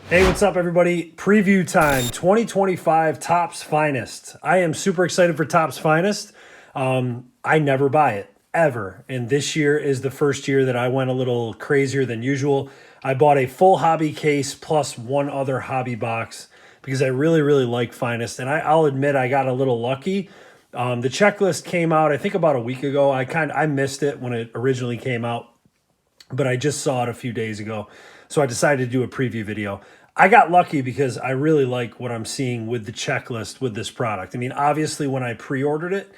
Hey, what's up, everybody? Preview time 2025 Topps Finest. I am super excited for Topps Finest. I never buy it, ever. And this year is the first year that I went a little crazier than usual. I bought a full hobby case plus one other hobby box because I really like Finest. And I'll admit I got a little lucky. The checklist came out, I think, about a week ago. I missed it when it originally came out, but I just saw it a few days ago. So I decided to do a preview video. I got lucky because I really like what I'm seeing with the checklist with this product. I mean, obviously, when I pre-ordered it,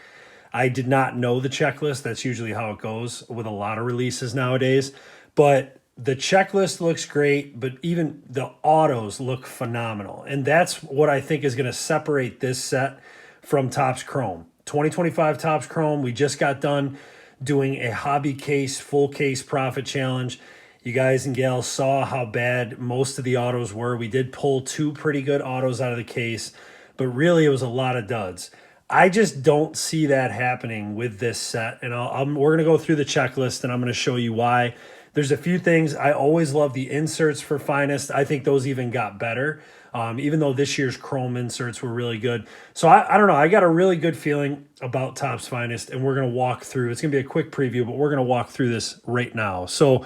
I did not know the checklist. That's usually how it goes with a lot of releases nowadays. But the checklist looks great, but even the autos look phenomenal. And that's what I think is going to separate this set from Topps Chrome. 2025 Topps Chrome, we just got done doing a hobby case, full case profit challenge. You guys and gals saw how bad most of the autos were. We did pull two pretty good autos out of the case, but really it was a lot of duds. I just don't see that happening with this set, and we're going to go through the checklist, and I'm going to show you why. There's a few things. I always love the inserts for Finest. I think those even got better, even though this year's Chrome inserts were really good. So I don't know. I got a really good feeling about Topps Finest, and we're going to walk through. It's going to be a quick preview, but we're going to walk through this right now. So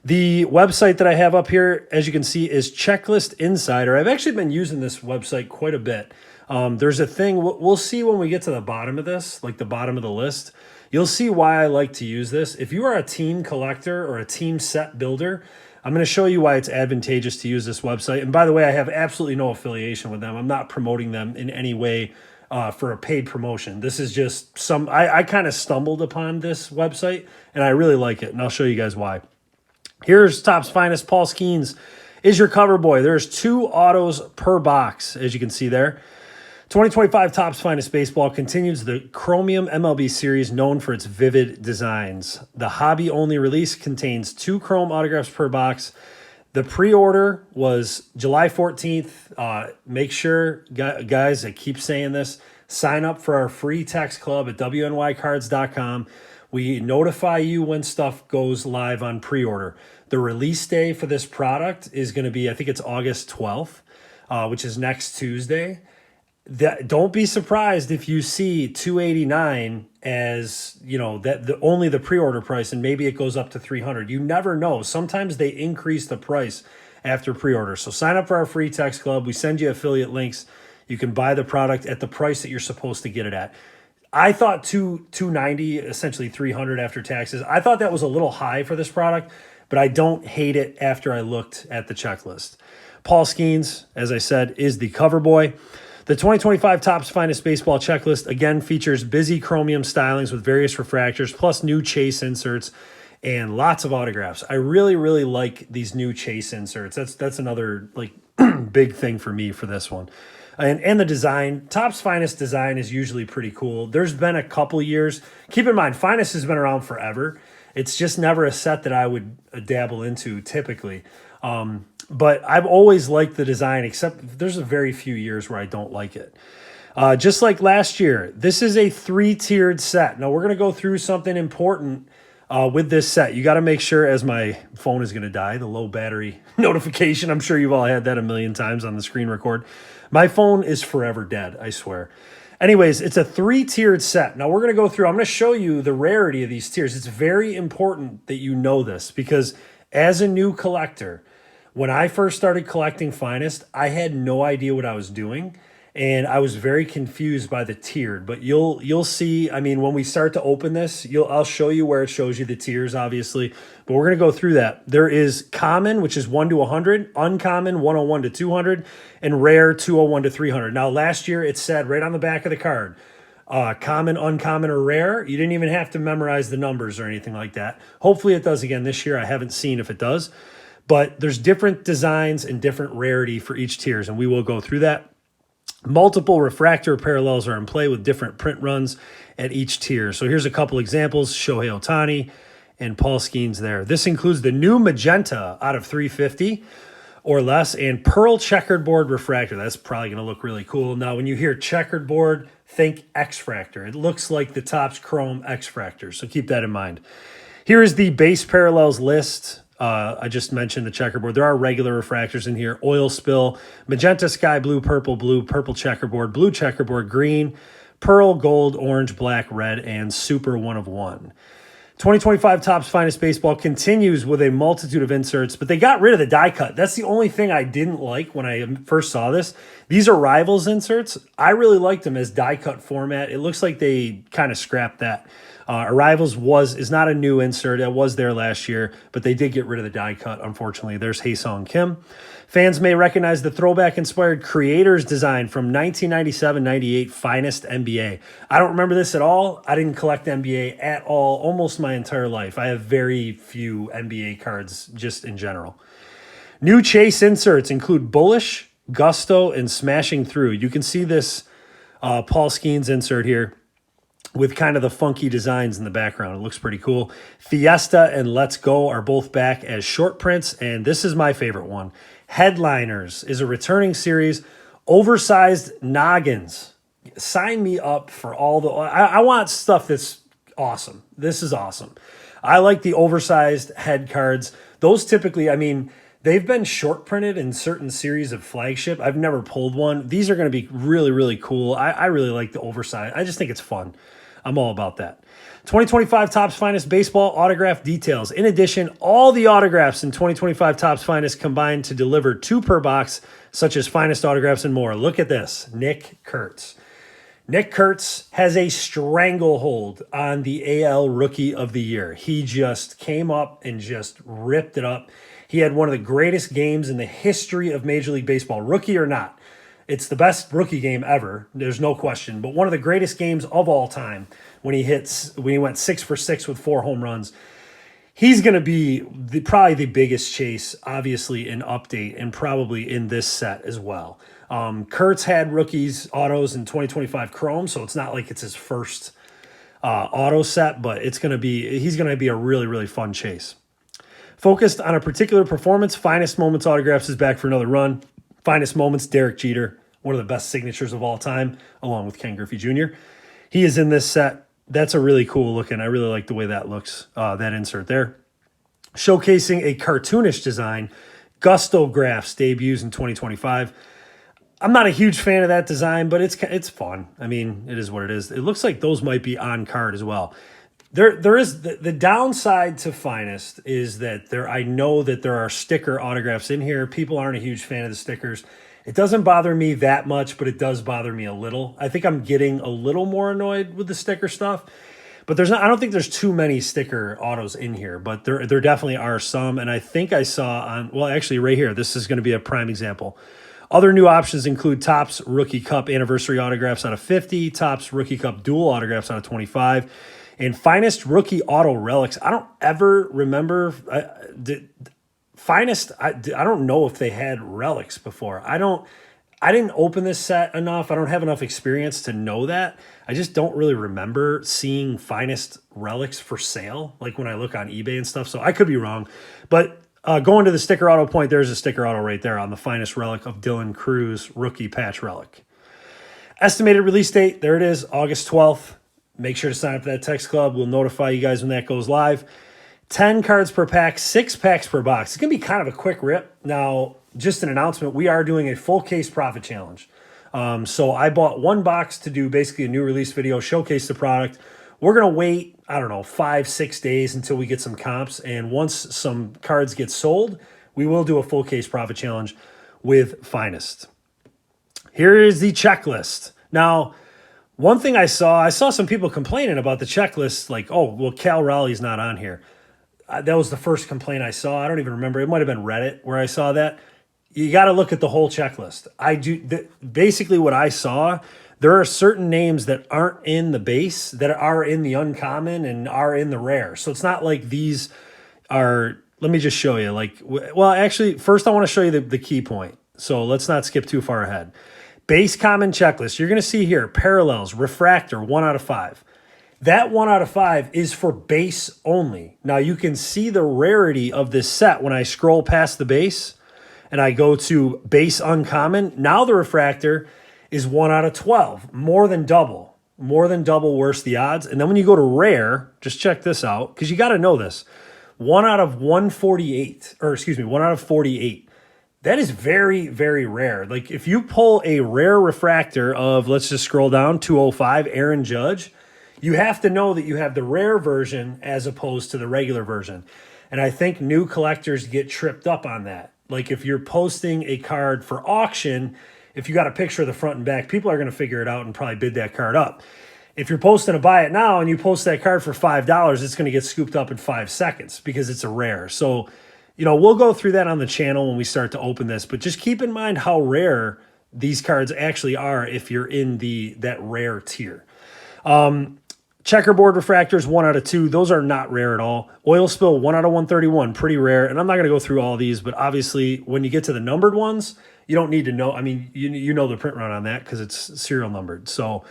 the website that I have up here, as you can see, is Checklist Insider. I've actually been using this website quite a bit. There's a thing, we'll see when we get to the bottom of this, like the bottom of the list. You'll see why I like to use this. If you are a team collector or a team set builder, I'm going to show you why it's advantageous to use this website. And by the way, I have absolutely no affiliation with them. I'm not promoting them in any way for a paid promotion. This is just I kind of stumbled upon this website, and I really like it, and I'll show you guys why. Here's Topps Finest. Paul Skeens is your cover boy. There's two autos per box, as you can see there. 2025 Topps Finest Baseball continues the Chromium MLB series known for its vivid designs. The hobby-only release contains two Chrome autographs per box. The pre-order was July 14th. Make sure, guys, I keep saying this, sign up for our free text club at wnycards.com. We notify you when stuff goes live on pre-order. The release day for this product is going to be, I think it's August 12th, which is next Tuesday. Don't be surprised if you see $289 as, you know, only the pre-order price, and maybe it goes up to $300. You never know. Sometimes they increase the price after pre-order. So sign up for our free text club. We send you affiliate links. You can buy the product at the price that you're supposed to get it at. I thought $290, essentially $300 after taxes. I thought that was a little high for this product, but I don't hate it after I looked at the checklist. Paul Skeens, as I said, is the cover boy. The 2025 Topps Finest Baseball checklist, again, features busy chromium stylings with various refractors, plus new chase inserts and lots of autographs. I really like these new chase inserts. That's another like big thing for me for this one. And the design, Topps Finest design is usually pretty cool. There's been a couple years. Keep in mind, Finest has been around forever. It's just never a set that I would dabble into typically. But I've always liked the design, except there's a very few years where I don't like it. Just like last year, this is a three-tiered set. Now, we're going to go through something important with this set. You got to make sure, as my phone is going to die, the low battery notification. I'm sure you've all had that a million times on the screen record. My phone is forever dead, I swear. Anyways, it's a three-tiered set. Now, we're going to go through, I'm going to show you the rarity of these tiers. It's very important that you know this, because as a new collector, when I first started collecting Finest, I had no idea what I was doing, and I was very confused by the tiered. But you'll see, I mean, when we start to open this, I'll show you where it shows you the tiers, obviously. But we're going to go through that. There is common, which is 1 to 100, uncommon, 101 to 200, and rare, 201 to 300. Now, last year, it said right on the back of the card, common, uncommon, or rare. You didn't even have to memorize the numbers or anything like that. Hopefully it does again this year. I haven't seen if it does. But there's different designs and different rarity for each tiers, and we will go through that. Multiple refractor parallels are in play with different print runs at each tier. So here's a couple examples: Shohei Ohtani and Paul Skeens there. This includes the new magenta out of 350 or less and pearl checkered board refractor. That's probably going to look really cool. Now, when you hear checkered board, think X-Fractor. It looks like the Topps Chrome X-Fractor, so keep that in mind. Here is the base parallels list. I just mentioned the checkerboard. There are regular refractors in here. Oil spill, magenta, sky blue, purple checkerboard, green, pearl, gold, orange, black, red, and super 1 of 1. 2025 Topps Finest Baseball continues with a multitude of inserts, but they got rid of the die cut. That's the only thing I didn't like when I first saw this. These are Rivals inserts. I really liked them as die cut format. It looks like they kind of scrapped that. Arrivals is not a new insert. It was there last year, but they did get rid of the die cut, unfortunately. There's Hae-Sung Kim. Fans may recognize the throwback-inspired Creators design from 1997-98 Finest NBA. I don't remember this at all. I didn't collect NBA at all almost my entire life. I have very few NBA cards just in general. New Chase inserts include Bullish, Gusto, and Smashing Through. You can see this Paul Skeens insert here with kind of the funky designs in the background. It looks pretty cool. Fiesta and Let's Go are both back as short prints, and this is my favorite one. Headliners is a returning series. Oversized noggins. Sign me up for all the... I want stuff that's awesome. This is awesome. I like the oversized head cards. Those typically, I mean, they've been short printed in certain series of Flagship. I've never pulled one. These are going to be really, really cool. I really like the oversized. I just think it's fun. I'm all about that. 2025 Topps Finest Baseball autograph details. In addition, all the autographs in 2025 Topps Finest combined to deliver 2 per box, such as Finest autographs and more. Look at this. Nick Kurtz. Nick Kurtz has a stranglehold on the AL Rookie of the Year. He just came up and just ripped it up. He had one of the greatest games in the history of Major League Baseball, rookie or not. It's the best rookie game ever. There's no question. But one of the greatest games of all time when he went 6 for 6 with 4 home runs. He's going to be probably the biggest chase, obviously, in update and probably in this set as well. Kurtz had rookies autos in 2025 Chrome, so it's not like it's his first auto set, but he's going to be a really, really fun chase. Focused on a particular performance, Finest Moments Autographs is back for another run. Finest Moments, Derek Jeter, one of the best signatures of all time, along with Ken Griffey Jr. He is in this set. That's a really cool looking. I really like the way that looks, that insert there. Showcasing a cartoonish design, Gusto Graphs debuts in 2025. I'm not a huge fan of that design, but it's fun. I mean, it is what it is. It looks like those might be on card as well. There is the downside to Finest is that I know that there are sticker autographs in here. People aren't a huge fan of the stickers. It doesn't bother me that much, but it does bother me a little. I think I'm getting a little more annoyed with the sticker stuff. But I don't think there's too many sticker autos in here, but there definitely are some. And I think I saw actually right here, this is going to be a prime example. Other new options include Topps Rookie Cup Anniversary autographs out of 50, Topps Rookie Cup Dual autographs out of 25, and Finest Rookie Auto Relics. I don't ever remember Finest. I don't know if they had relics before. I didn't open this set enough. I don't have enough experience to know that. I just don't really remember seeing Finest relics for sale, like when I look on eBay and stuff. So I could be wrong. But going to the sticker auto point, there's a sticker auto right there on the Finest relic of Dylan Cruz rookie patch relic. Estimated release date, there it is, August 12th. Make sure to sign up for that text club. We'll notify you guys when that goes live. 10 cards per pack, 6 packs per box. It's going to be kind of a quick rip. Now, just an announcement, we are doing a full case profit challenge. So I bought 1 box to do basically a new release video, showcase the product. We're going to wait, 5-6 days until we get some comps. And once some cards get sold, we will do a full case profit challenge with Finest. Here is the checklist. Now, one thing I saw some people complaining about the checklist, like, oh, well, Cal Raleigh's not on here. That was the first complaint I saw. I don't even remember. It might have been Reddit where I saw that. You got to look at the whole checklist. Basically what I saw, there are certain names that aren't in the base that are in the uncommon and are in the rare. So it's not like these are, let me just show you. Actually, first I want to show you the key point. So let's not skip too far ahead. Base common checklist. You're going to see here, parallels, refractor, 1 out of 5. That 1 out of 5 is for base only. Now you can see the rarity of this set when I scroll past the base and I go to base uncommon. Now the refractor is 1 out of 12, more than double worse the odds. And then when you go to rare, just check this out because you got to know this. 1 out of 148, or excuse me, 1 out of 48. That is very, very rare. Like if you pull a rare refractor of, let's just scroll down, 205, Aaron Judge, you have to know that you have the rare version as opposed to the regular version. And I think new collectors get tripped up on that. Like if you're posting a card for auction, if you got a picture of the front and back, people are going to figure it out and probably bid that card up. If you're posting to buy it now and you post that card for $5, it's going to get scooped up in 5 seconds because it's a rare. So, you know, we'll go through that on the channel when we start to open this, but just keep in mind how rare these cards actually are if you're in that rare tier. Checkerboard refractors, 1 out of 2. Those are not rare at all. Oil spill, 1 out of 131, pretty rare. And I'm not going to go through all these, but obviously when you get to the numbered ones, you don't need to know. I mean, you know the print run on that because it's serial numbered. So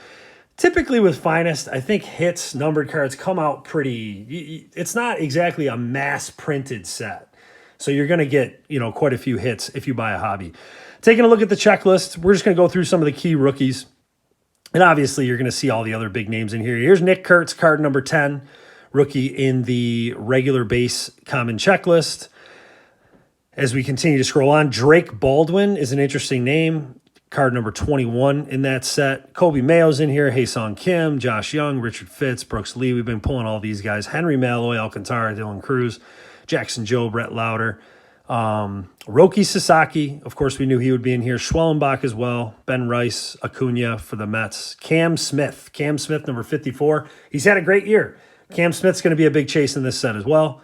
typically with Finest, I think hits, numbered cards come out pretty, it's not exactly a mass printed set. So you're going to get, you know, quite a few hits if you buy a hobby. Taking a look at the checklist, we're just going to go through some of the key rookies. And obviously, you're going to see all the other big names in here. Here's Nick Kurtz, card number 10, rookie in the regular base common checklist. As we continue to scroll on, Drake Baldwin is an interesting name, card number 21 in that set. Kobe Mayo's in here, Hae-Sung Kim, Josh Young, Richard Fitz, Brooks Lee. We've been pulling all these guys. Henry Malloy, Alcantara, Dylan Cruz, Jackson Joe, Brett Lauder. Roki Sasaki, of course, we knew he would be in here. Schwellenbach as well. Ben Rice, Acuna for the Mets. Cam Smith, number 54. He's had a great year. Cam Smith's going to be a big chase in this set as well.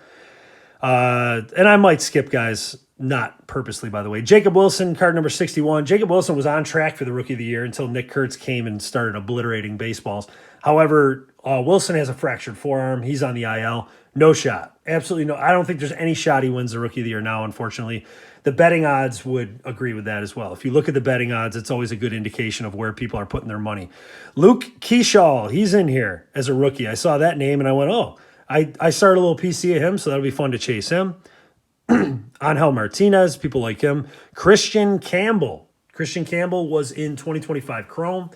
And I might skip guys, not purposely, by the way. Jacob Wilson, card number 61. Jacob Wilson was on track for the Rookie of the Year until Nick Kurtz came and started obliterating baseballs. However, Wilson has a fractured forearm. He's on the IL. No shot. Absolutely no. I don't think there's any shot he wins the Rookie of the Year now, unfortunately. The betting odds would agree with that as well. If you look at the betting odds, it's always a good indication of where people are putting their money. Luke Keyshaw, he's in here as a rookie. I saw that name and I went, oh, I started a little PC of him, so that'll be fun to chase him. Angel Martinez, people like him. Christian Campbell. Christian Campbell was in 2025 Chrome.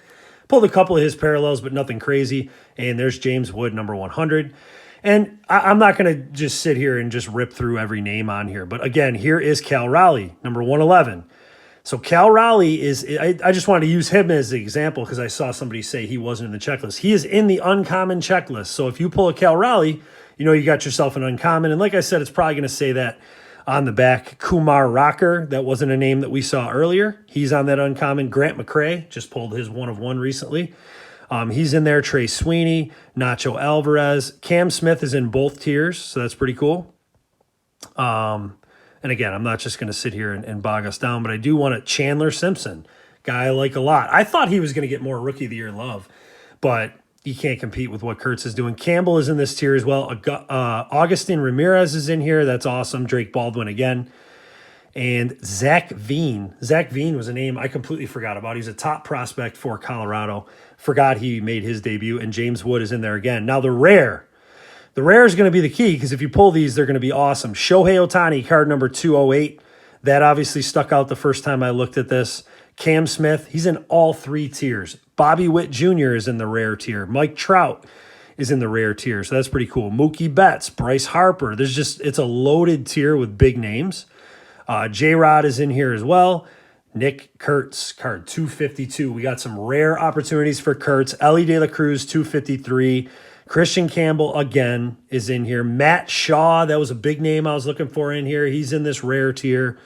Pulled a couple of his parallels, but nothing crazy. And there's James Wood, number 100. And I'm not going to just sit here and just rip through every name on here. But again, here is Cal Raleigh, number 111. So Cal Raleigh is, I just wanted to use him as the example because I saw somebody say he wasn't in the checklist. He is in the uncommon checklist. So if you pull a Cal Raleigh, you know you got yourself an uncommon. And like I said, it's probably going to say that on the back. Kumar Rocker, that wasn't a name that we saw earlier. He's on that uncommon. Grant McCrae just pulled his 1 of 1 recently. He's in there. Trey Sweeney, Nacho Alvarez. Cam Smith is in both tiers, so that's pretty cool. And again, I'm not just going to sit here and bog us down, but I do want to Chandler Simpson, guy I like a lot. I thought he was going to get more Rookie of the Year love, but he can't compete with what Kurtz is doing. Campbell is in this tier as well. Augustin Ramirez is in here. That's awesome. Drake Baldwin again. And Zach Veen. Zach Veen was a name I completely forgot about. He's a top prospect for Colorado. Forgot he made his debut, and James Wood is in there again. Now, the rare is going to be the key because if you pull these, they're going to be awesome. Shohei Ohtani, card number 208. That obviously stuck out the first time I looked at this. Cam Smith, he's in all 3 tiers. Bobby Witt Jr. is in the rare tier. Mike Trout is in the rare tier, so that's pretty cool. Mookie Betts, Bryce Harper. It's a loaded tier with big names. J-Rod is in here as well. Nick Kurtz, card 252. We got some rare opportunities for Kurtz. Ellie De La Cruz, 253. Christian Campbell, again, is in here. Matt Shaw, that was a big name I was looking for in here. He's in this rare tier.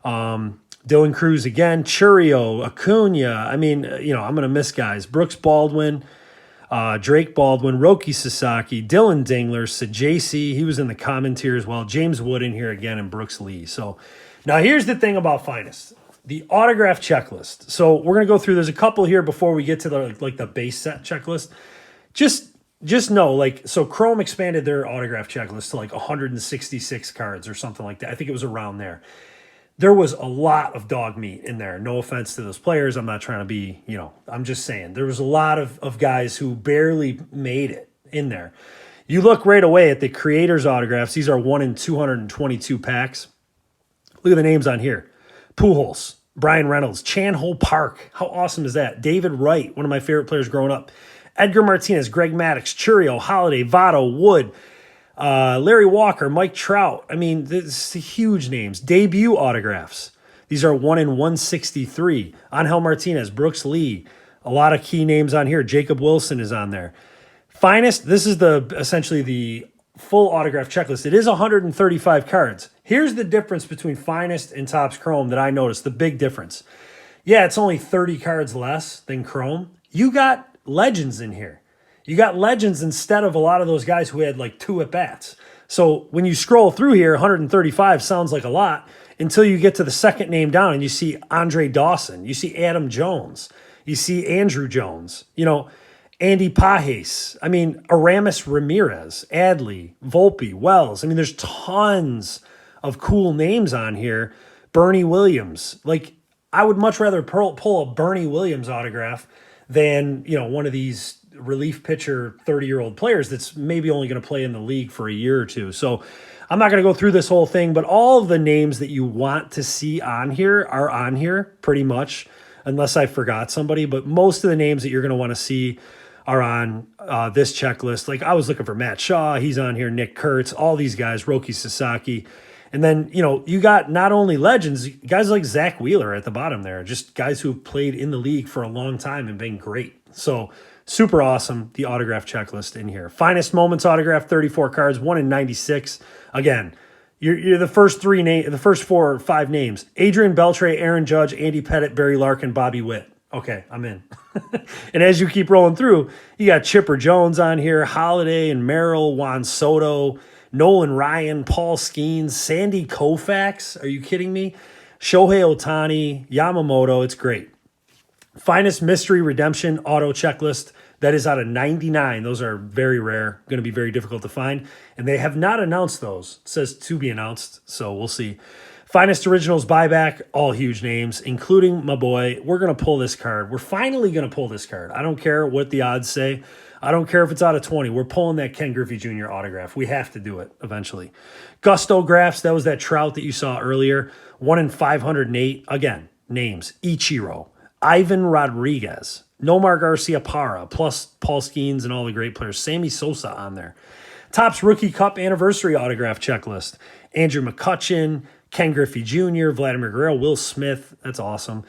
Dylan Cruz again. Churio, Acuna. I mean, you know, I'm going to miss guys. Brooks Baldwin, Drake Baldwin, Roki Sasaki, Dylan Dingler, Sajaci. He was in the common tier as well. James Wood in here again, and Brooks Lee. So now here's the thing about Finest. The autograph checklist. So we're going to go through. There's a couple here before we get to the base set checklist. Just know, so Chrome expanded their autograph checklist to 166 cards or something like that. I think it was around there. There was a lot of dog meat in there. No offense to those players. I'm not trying to be, I'm just saying. There was a lot of guys who barely made it in there. You look right away at the creators' autographs. These are 1 in 222 packs. Look at the names on here. Pujols, Brian Reynolds, Chan Ho Park. How awesome is that? David Wright, one of my favorite players growing up. Edgar Martinez, Greg Maddux, Churio, Holiday, Votto, Wood, Larry Walker, Mike Trout. I mean, this is huge names. Debut autographs. These are 1 in 163. Angel Martinez, Brooks Lee. A lot of key names on here. Jacob Wilson is on there. Finest, this is essentially the full autograph checklist. It is 135 cards. Here's the difference between Finest and Topps Chrome that I noticed, the big difference. Yeah, it's only 30 cards less than Chrome. You got legends in here. You got legends instead of a lot of those guys who had like 2 at-bats. So when you scroll through here, 135 sounds like a lot until you get to the second name down and you see Andre Dawson. You see Adam Jones. You see Andrew Jones. Andy Pages. I mean, Aramis Ramirez, Adley, Volpe, Wells. I mean, there's tons of cool names on here. Bernie Williams. Like, I would much rather pull a Bernie Williams autograph than, one of these relief pitcher 30-year-old players that's maybe only going to play in the league for a year or two. So I'm not going to go through this whole thing, but all of the names that you want to see on here are on here pretty much, unless I forgot somebody. But most of the names that you're going to want to see are on this checklist. Like, I was looking for Matt Shaw. He's on here. Nick Kurtz, all these guys, Roki Sasaki. And then, you got not only legends, guys like Zach Wheeler at the bottom there, just guys who have played in the league for a long time and been great. So super awesome, the autograph checklist in here. Finest Moments autograph, 34 cards, 1 in 96. Again, you're the first 4 or 5 names. Adrian Beltre, Aaron Judge, Andy Pettit, Barry Larkin, Bobby Witt. Okay, I'm in. And as you keep rolling through, you got Chipper Jones on here, Holiday and Merrill, Juan Soto, Nolan Ryan, Paul Skeens, Sandy Koufax. Are you kidding me? Shohei Ohtani, Yamamoto. It's great. Finest Mystery Redemption auto checklist. That is out of 99. Those are very rare. Going to be very difficult to find. And they have not announced those. It says to be announced, so we'll see. Finest Originals buyback, all huge names, including my boy. We're going to pull this card. We're finally going to pull this card. I don't care what the odds say. I don't care if it's out of 20. We're pulling that Ken Griffey Jr. autograph. We have to do it eventually. Gusto Graphs, that was that Trout that you saw earlier. 1 in 508. Again, names. Ichiro, Ivan Rodriguez, Nomar Garcia Parra, plus Paul Skeens and all the great players. Sammy Sosa on there. Topps Rookie Cup Anniversary autograph checklist. Andrew McCutchen, Ken Griffey Jr., Vladimir Guerrero, Will Smith. That's awesome.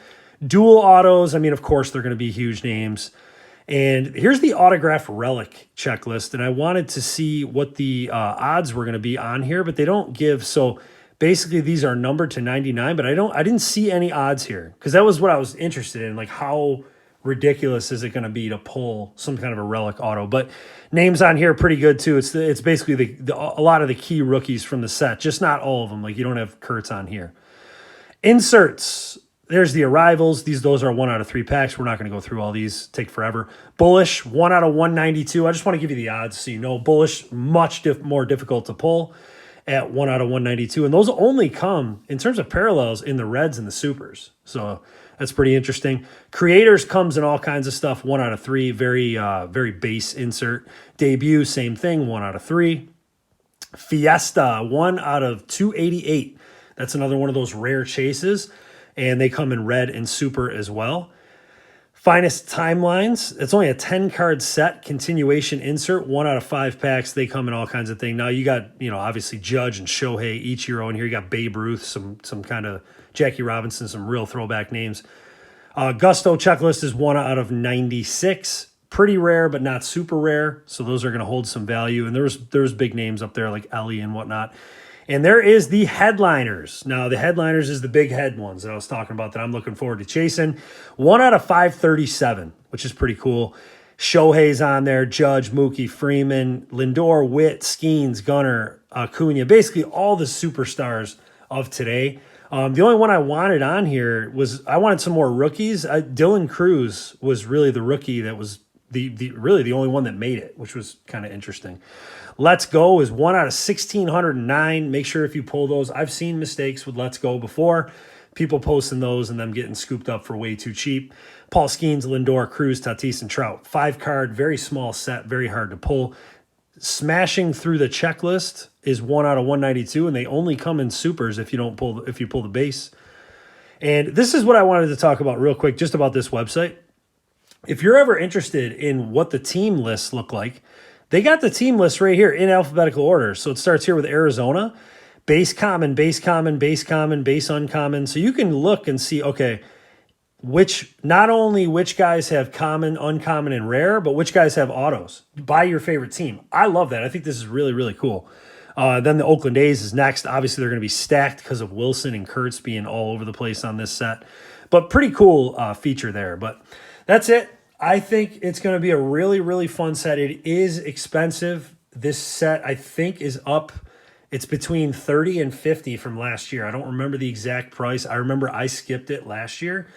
Dual autos. I mean, of course, they're going to be huge names. And here's the autograph relic checklist. And I wanted to see what the odds were going to be on here, but they don't give. So basically, these are numbered to 99, but I didn't see any odds here because that was what I was interested in. Like, how ridiculous is it going to be to pull some kind of a relic auto? But names on here are pretty good too. It's basically a lot of the key rookies from the set, just not all of them. Like, you don't have Kurtz on here. Inserts. There's the arrivals. Those are 1 out of 3 packs. We're not going to go through all these. Take forever. Bullish, 1 out of 192. I just want to give you the odds so you know. Bullish, much more difficult to pull at 1 out of 192. And those only come, in terms of parallels, in the reds and the supers. So that's pretty interesting. Creators comes in all kinds of stuff. 1 out of 3. Very base insert. Debut, same thing. 1 out of 3. Fiesta, 1 out of 288. That's another one of those rare chases. And they come in red and super as well. Finest Timelines. It's only a 10-card set. Continuation insert. 1 out of 5 packs. They come in all kinds of things. Now you got, obviously Judge and Shohei, Ichiro in here. You got Babe Ruth, some kind of Jackie Robinson, some real throwback names. Gusto checklist is 1 out of 96. Pretty rare, but not super rare. So those are going to hold some value. And there's big names up there like Ellie and whatnot. And there is the headliners. Now, the headliners is the big head ones that I was talking about that I'm looking forward to chasing. 1 out of 537, which is pretty cool. Shohei's on there, Judge, Mookie, Freeman, Lindor, Witt, Skeens, Gunnar, Acuna, basically all the superstars of today. The only one I wanted on here was I wanted some more rookies. Dylan Cruz was really the rookie that was really the only one that made it, which was kind of interesting. Let's Go is 1 out of 1,609. Make sure if you pull those. I've seen mistakes with Let's Go before. People posting those and them getting scooped up for way too cheap. Paul Skeens, Lindor, Cruz, Tatis, and Trout. 5-card, very small set, very hard to pull. Smashing through the checklist is 1 out of 192, and they only come in supers if you pull the base. And this is what I wanted to talk about real quick, just about this website. If you're ever interested in what the team lists look like, they got the team list right here in alphabetical order. So it starts here with Arizona, base common, base common, base common, base uncommon. So you can look and see, okay, not only which guys have common, uncommon, and rare, but which guys have autos by your favorite team. I love that. I think this is really, really cool. Then the Oakland A's is next. Obviously, they're going to be stacked because of Wilson and Kurtz being all over the place on this set. But pretty cool feature there. But that's it. I think it's going to be a really, really fun set. It is expensive. This set, I think, is up. It's between 30 and 50 from last year. I don't remember the exact price. I remember I skipped it last year.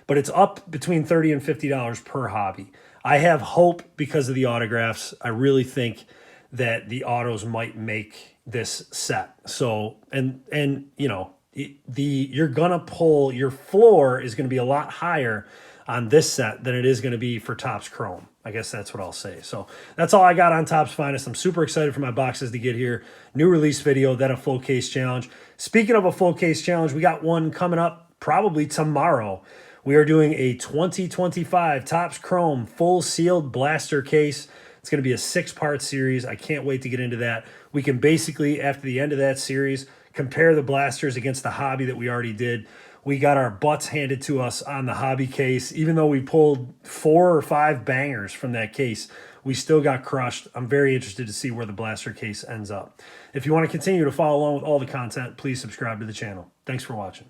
But it's up between $30 and $50 per hobby. I have hope because of the autographs. I really think that the autos might make this set. So, and you know, you're gonna pull, your floor is gonna be a lot higher on this set than it is gonna be for Topps Chrome. I guess that's what I'll say. So that's all I got on Topps Finest. I'm super excited for my boxes to get here. New release video, then a full case challenge. Speaking of a full case challenge, we got one coming up probably tomorrow. We are doing a 2025 Topps Chrome full sealed blaster case. It's going to be a 6-part series. I can't wait to get into that. We can basically, after the end of that series, compare the blasters against the hobby that we already did. We got our butts handed to us on the hobby case. Even though we pulled 4 or 5 bangers from that case, we still got crushed. I'm very interested to see where the blaster case ends up. If you want to continue to follow along with all the content, please subscribe to the channel. Thanks for watching.